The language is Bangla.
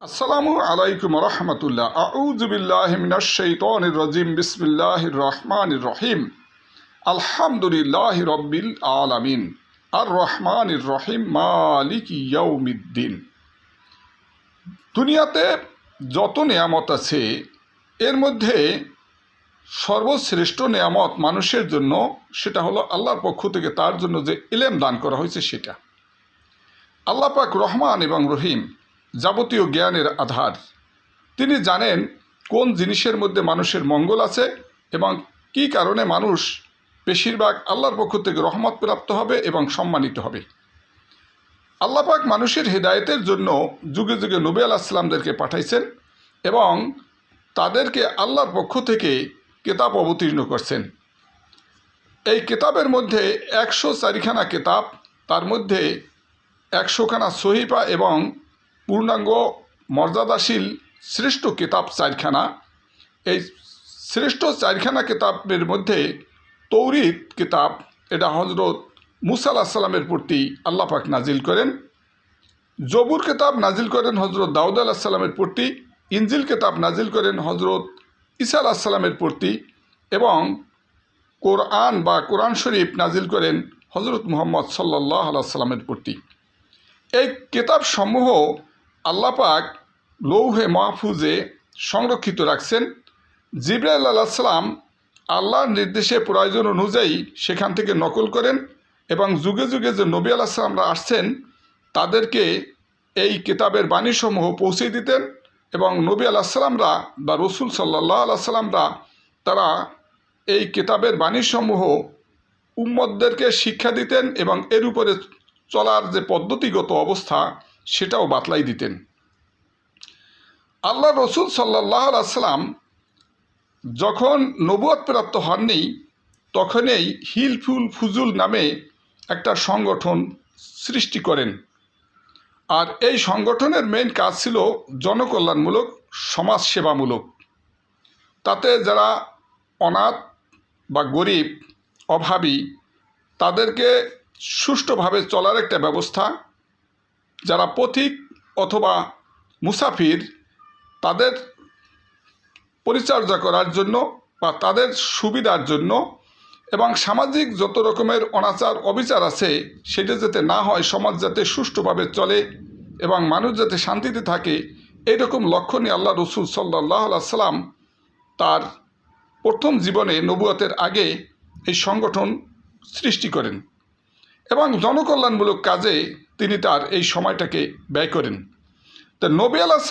আসসালামু আলাইকুম রহমতুল্লাহ। আউযু বিল্লাহি মিনাশ শাইতানির রাজিম। বিসমিল্লাহির রহমানির রহিম। আলহামদুলিল্লাহি রাব্বিল আলামিন। আর রহমানির রহিম মালিকি ইয়াউমিদ্দিন। দুনিয়াতে যত নিয়ামত আছে এর মধ্যে সর্বশ্রেষ্ঠ নিয়ামত মানুষের জন্য সেটা হলো আল্লাহর পক্ষ থেকে তার জন্য যে ইলম দান করা হয়েছে সেটা। আল্লাহ পাক রহমান এবং রহিম, যাবতীয় জ্ঞানের আধার। তিনি জানেন কোন জিনিসের মধ্যে মানুষের মঙ্গল আছে এবং কী কারণে মানুষ বেশিরভাগ আল্লাহর পক্ষ থেকে রহমত প্রাপ্ত হবে এবং সম্মানিত হবে। আল্লাহ পাক মানুষের হেদায়েতের জন্য যুগে যুগে নবী আলাইহিস সালামদেরকে পাঠাইছেন এবং তাদেরকে আল্লাহর পক্ষ থেকে কিতাব অবতীর্ণ করছেন। এই কিতাবের মধ্যে 104খানা কিতাব, তার মধ্যে 100খানা সহিফা এবং পূর্ণাঙ্গ মর্যাদাশীল শ্রেষ্ঠ কিতাব 4খানা। এই শ্রেষ্ঠ 4খানা কিতাবের মধ্যে তৌরিত কিতাব, এটা হজরত মুসা আলাইহিস সালামের প্রতি আল্লাহ পাক নাজিল করেন। জবুর কিতাব নাজিল করেন হজরত দাউদ আলাইহিস সালামের প্রতি। ইনজিল কিতাব নাজিল করেন হজরত ঈসা আলাইহিস সালামের প্রতি এবং কোরআন বা কোরআন শরীফ নাজিল করেন হজরত মুহাম্মদ সাল্লাল্লাহু আলাইহি সাল্লামের প্রতি। এই কিতাবসমূহ আল্লাহ পাক লৌহে মাহফুজে সংরক্ষিত রাখছেন। জিবরাইল আলাইহিস সালাম আল্লাহর নির্দেশে প্রয়োজন অনুযায়ী সেখান থেকে নকল করেন এবং যুগে যুগে যে নবী আলাইহিস সালামরা আসছেন তাদেরকে এই কিতাবের বাণীসমূহ পৌঁছে দিতেন এবং নবী আলাইহিস সালামরা বা রসুল সাল্লাল্লাহু আলাইহি সাল্লামরা তারা এই কিতাবের বাণীসমূহ উম্মতদেরকে শিক্ষা দিতেন এবং এর উপরে চলার যে পদ্ধতিগত অবস্থা সেটাও বাতলাই দিতেন। আল্লাহ রসুল সাল্লাল্লাহু আলাইহি সাল্লাম যখন নবুয়ত প্রাপ্ত হননি তখনই হিলফুল ফুজুল নামে একটা সংগঠন সৃষ্টি করেন। আর এই সংগঠনের মেইন কাজ ছিল জনকল্যাণমূলক, সমাজসেবামূলক। তাতে যারা অনাথ বা গরিব, অভাবী, তাদেরকে সুষ্ঠুভাবে চলার একটা ব্যবস্থা, যারা পথিক অথবা মুসাফির তাদের পরিচর্যা করার জন্য বা তাদের সুবিধার জন্য এবং সামাজিক যত রকমের অনাচার অবিচার আছে সেটা যাতে না হয়, সমাজ যাতে সুষ্ঠুভাবে চলে এবং মানুষ যাতে শান্তিতে থাকে, এইরকম লক্ষ্য নিয়ে আল্লাহ রসুল সাল্লাল্লাহু আলাইহি সাল্লাম তার প্রথম জীবনে নবুয়তের আগে এই সংগঠন সৃষ্টি করেন এবং জনকল্যাণমূলক কাজে তিনি তার এই সময়টাকে ব্যয় করেন। তো নবী আলাইহিস